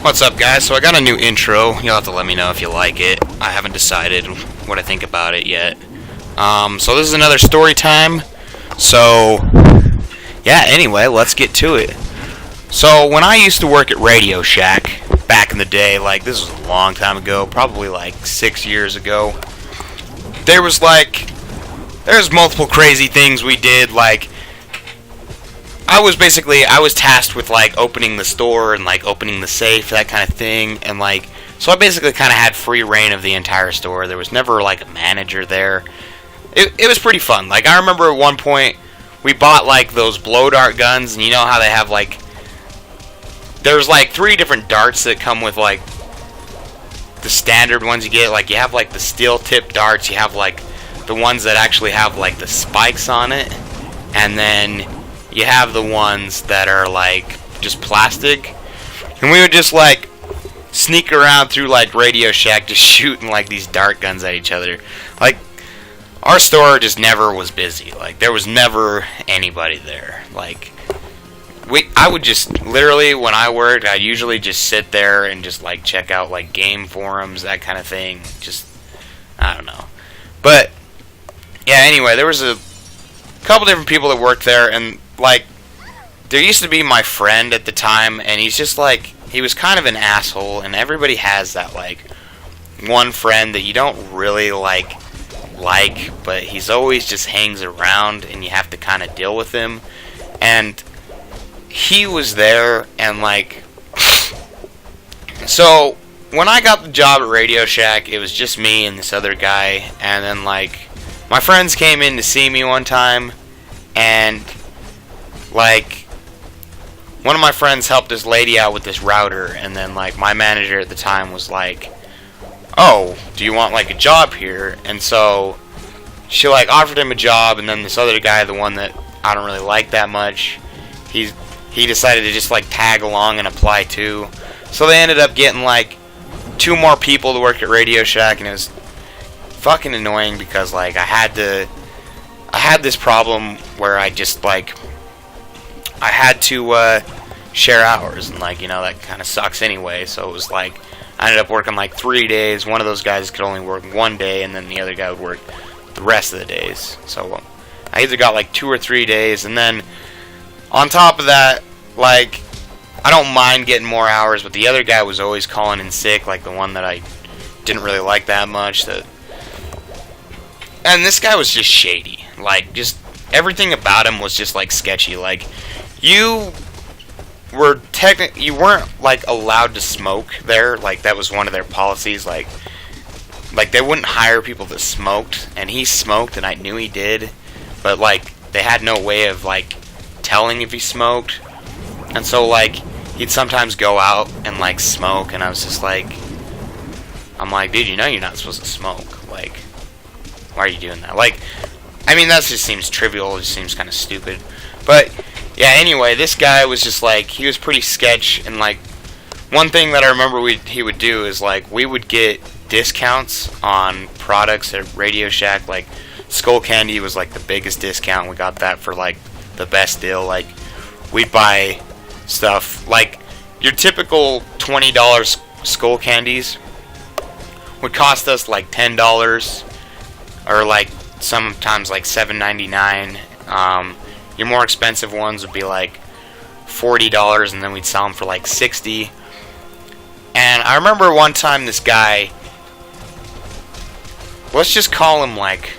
What's up, guys? So I got a new intro. You'll have to let me know if you like it. I haven't decided what I think about it yet. So this is another story time. So, yeah, anyway, let's get to it. So, when I used to work at Radio Shack, back in the day, like, this was a long time ago, probably like 6 years ago, there was multiple crazy things we did, like, I was tasked with, like, opening the store and, like, opening the safe, that kind of thing, and, like, so I basically kind of had free reign of the entire store. There was never, like, a manager there. It was pretty fun. Like, I remember at one point, we bought, like, those blow dart guns, and you know how they have, like, there's, like, 3 different darts that come with, like, the standard ones you get. Like, you have, like, the steel-tipped darts, you have, like, the ones that actually have, like, the spikes on it, and then you have the ones that are, like, just plastic. And we would just, like, sneak around through, like, Radio Shack just shooting, like, these dart guns at each other. Like, our store just never was busy. Like, there was never anybody there. Like, I would just, literally, when I worked, I'd usually just sit there and just, like, check out, like, game forums, that kind of thing. Just, I don't know. But, yeah, anyway, there was a couple different people that worked there, and, like, there used to be my friend at the time, and he's just, like, he was kind of an asshole, and everybody has that, like, one friend that you don't really, like, but he's always just hangs around, and you have to kind of deal with him, and he was there, and, like, so when I got the job at Radio Shack, it was just me and this other guy, and then, like, my friends came in to see me one time, and, like, one of my friends helped this lady out with this router, and then, like, my manager at the time was like, oh, do you want, like, a job here? And so she, like, offered him a job, and then this other guy, the one that I don't really like that much, he decided to just, like, tag along and apply too. So they ended up getting, like, 2 more people to work at Radio Shack, and it was fucking annoying because, like, I had this problem where I just, like, I had to share hours, and, like, you know, that kind of sucks anyway. So it was like I ended up working like 3 days. One of those guys could only work 1 day, and then the other guy would work the rest of the days. So I either got like 2 or 3 days, and then on top of that, like, I don't mind getting more hours, but the other guy was always calling in sick, like the one that I didn't really like that much. And this guy was just shady. Like, just everything about him was just, like, sketchy. Like, you weren't, like, allowed to smoke there. Like, that was one of their policies. Like they wouldn't hire people that smoked, and he smoked, and I knew he did, but, like, they had no way of, like, telling if he smoked. And so, like, he'd sometimes go out and, like, smoke, and I was just like, I'm like, dude, you know you're not supposed to smoke. Like, why are you doing that? Like, I mean, that just seems trivial. It just seems kind of stupid. But, yeah, anyway, this guy was just, like, he was pretty sketch. And, like, one thing that I remember he would do is, like, we would get discounts on products at Radio Shack. Like, Skull Candy was, like, the biggest discount. We got that for, like, the best deal. Like, we'd buy stuff. Like, your typical $20 Skull Candies would cost us, like, $10. Or, like, sometimes, like, $7.99. Your more expensive ones would be, like, $40, and then we'd sell them for, like, $60. And I remember one time this guy, let's just call him, like,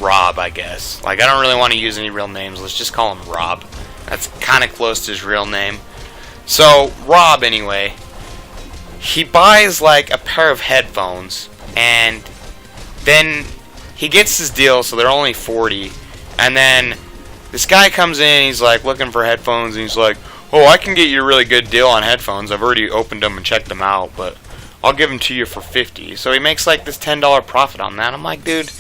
Rob, I guess. Like, I don't really want to use any real names. Let's just call him Rob. That's kind of close to his real name. So, Rob, anyway, he buys, like, a pair of headphones, and then he gets his deal, so they're only $40, and then this guy comes in, he's like looking for headphones, and he's like, oh, I can get you a really good deal on headphones. I've already opened them and checked them out, but I'll give them to you for $50. So he makes like this $10 profit on that. I'm like, dude,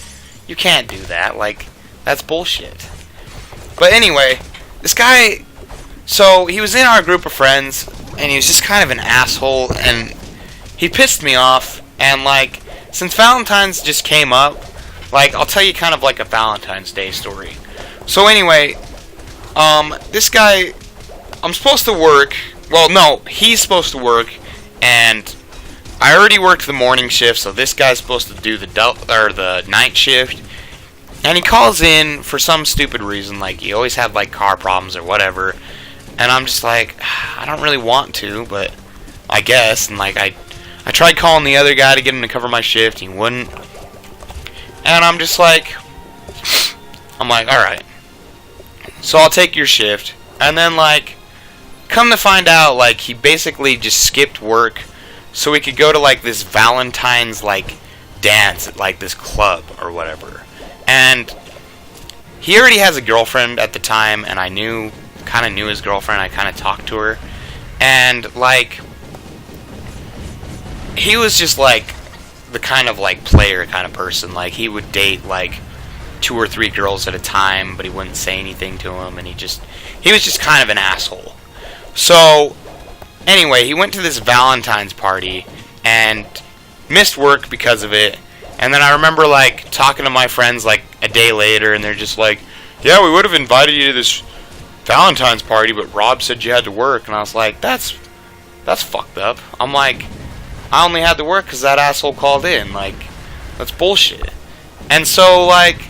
you can't do that. Like, that's bullshit. But anyway, this guy, so he was in our group of friends, and he was just kind of an asshole, and he pissed me off, and, like, since Valentine's just came up, like, I'll tell you kind of like a Valentine's Day story. So anyway, this guy, I'm supposed to work well, no, he's supposed to work, and I already worked the morning shift, so this guy's supposed to do the night shift. And he calls in for some stupid reason, like he always had like car problems or whatever. And I'm just like, I don't really want to, but I guess. And like I tried calling the other guy to get him to cover my shift, he wouldn't. And I'm just like, alright. So I'll take your shift. And then like, come to find out, like he basically just skipped work so we could go to like this Valentine's like dance at like this club or whatever. And he already has a girlfriend at the time, and I kind of knew his girlfriend. I kind of talked to her, and like he was just like the kind of like player kind of person. Like he would date like 2 or 3 girls at a time, but he wouldn't say anything to them, and he was just kind of an asshole. So anyway, he went to this Valentine's party and missed work because of it. And then I remember like talking to my friends like a day later, and they're just like, yeah, we would have invited you to this Valentine's party, but Rob said you had to work. And I was like, that's fucked up. I'm like, I only had to work because that asshole called in. Like, that's bullshit. And so like,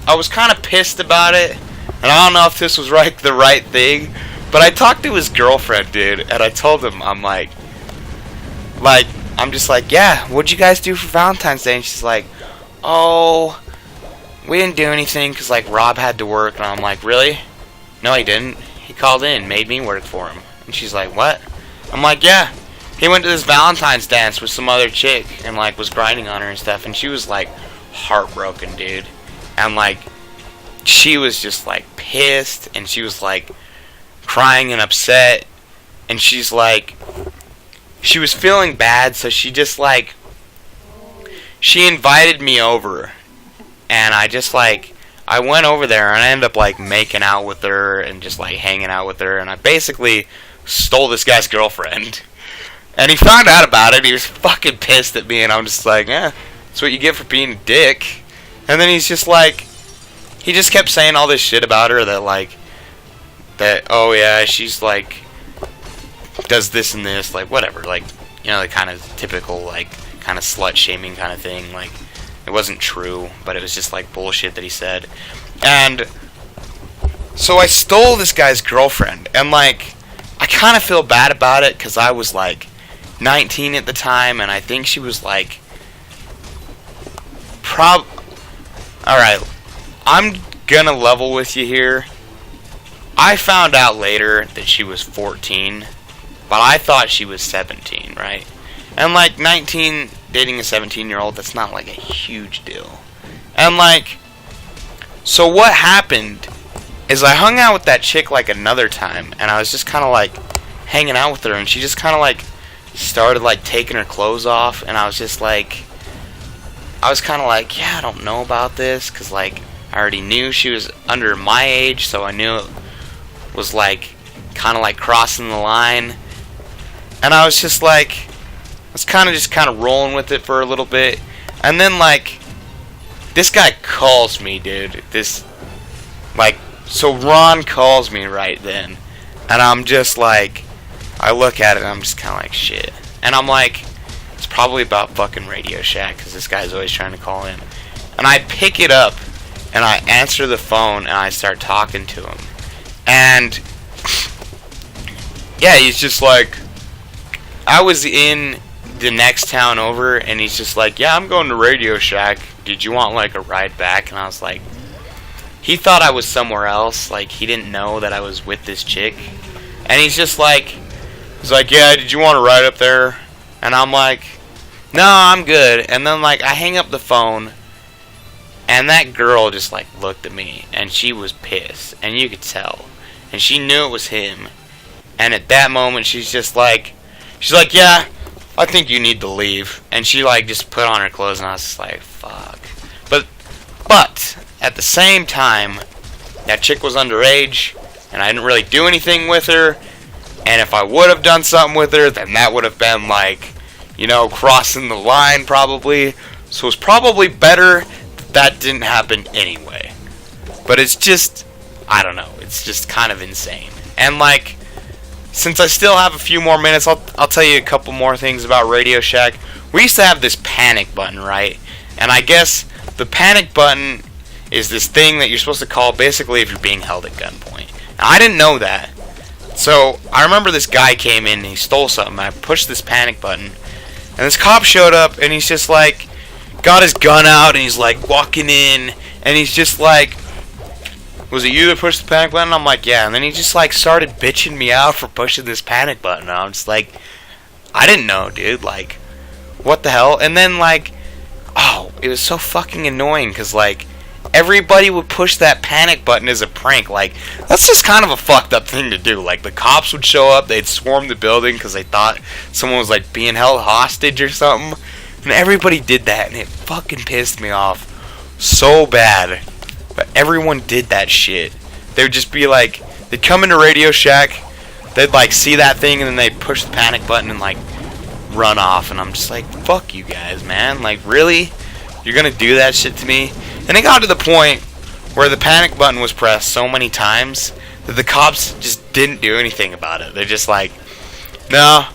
I was kind of pissed about it, and I don't know if this was the right thing, but I talked to his girlfriend, dude, and I told him, I'm just like, yeah, what'd you guys do for Valentine's Day? And she's like, oh, we didn't do anything because, like, Rob had to work. And I'm like, really? No, he didn't. He called in, made me work for him. And she's like, what? I'm like, yeah. He went to this Valentine's dance with some other chick and, like, was grinding on her and stuff. And she was, like, heartbroken, dude. And, like, she was just, like, pissed. And she was, like, crying and upset. And she's like, she was feeling bad, so she just like, she invited me over, and I just like, I went over there and I ended up like making out with her and just like hanging out with her, and I basically stole this guy's girlfriend. And he found out about it. He was fucking pissed at me, and I'm just like, yeah, that's what you get for being a dick. And then he's just like, he just kept saying all this shit about her that like, that, oh yeah, she's like, does this and this, like, whatever, like, you know, the kind of typical, like, kind of slut-shaming kind of thing. Like, it wasn't true, but it was just, like, bullshit that he said. And so I stole this guy's girlfriend, and, like, I kind of feel bad about it, because I was, like, 19 at the time, and I think she was, like, alright, I'm gonna level with you here. I found out later that she was 14, but I thought she was 17, right? And like 19 dating a 17-year-old, that's not like a huge deal. And like, so what happened is I hung out with that chick like another time, and I was just kind of like hanging out with her, and she just kind of like started like taking her clothes off, and I was just like, I was kind of like, yeah, I don't know about this, because like I already knew she was under my age, so I knew it was like kind of like crossing the line. And I was just like, I was kind of rolling with it for a little bit. And then like, this guy calls me, dude. This, like, so Ron calls me right then. And I'm just like, I look at it and I'm just kind of like, shit. And I'm like, it's probably about fucking Radio Shack, because this guy's always trying to call in. And I pick it up and I answer the phone and I start talking to him. And yeah, he's just like, I was in the next town over, and he's just like, yeah, I'm going to Radio Shack. Did you want like a ride back? And I was like, he thought I was somewhere else. Like, he didn't know that I was with this chick. And he's just like, he's like, yeah, did you want to ride up there? And I'm like, no, I'm good. And then like, I hang up the phone, and that girl just like looked at me, and she was pissed, and you could tell. And she knew it was him. And at that moment, she's like, yeah, I think you need to leave. And she like just put on her clothes, and I was just like, fuck. But at the same time, that chick was underage, and I didn't really do anything with her. And if I would have done something with her, then that would have been like, you know, crossing the line probably. So it's probably better that didn't happen anyway. But it's just, I don't know, it's just kind of insane. And like, since I still have a few more minutes, I'll tell you a couple more things about Radio Shack. We used to have this panic button, right? And I guess the panic button is this thing that you're supposed to call basically if you're being held at gunpoint. Now, I didn't know that. So I remember this guy came in and he stole something. I pushed this panic button, and this cop showed up and he's just like, got his gun out and he's like walking in and he's just like, was it you that pushed the panic button? I'm like, yeah. And then he just like started bitching me out for pushing this panic button. And I'm just like, I didn't know, dude. Like, what the hell? And then like, oh, it was so fucking annoying because like everybody would push that panic button as a prank. Like, that's just kind of a fucked up thing to do. Like, the cops would show up, they'd swarm the building because they thought someone was like being held hostage or something. And everybody did that, and it fucking pissed me off so bad. But everyone did that shit. They would just be like, they'd come into Radio Shack, they'd like see that thing, and then they'd push the panic button and like run off. And I'm just like, fuck you guys, man. Like, really? You're gonna do that shit to me? And it got to the point where the panic button was pressed so many times that the cops just didn't do anything about it. They're just like, no.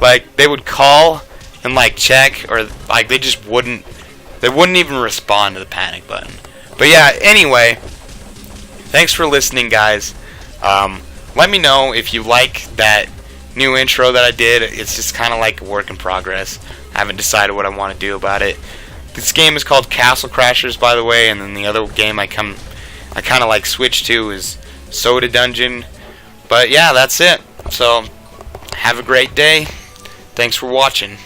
Like, they would call and like check, or like they wouldn't even respond to the panic button. But yeah, anyway, thanks for listening, guys. Let me know if you like that new intro that I did. It's just kind of like a work in progress. I haven't decided what I want to do about it. This game is called Castle Crashers, by the way, and then the other game I kind of like switched to is Soda Dungeon. But yeah, that's it. So have a great day. Thanks for watching.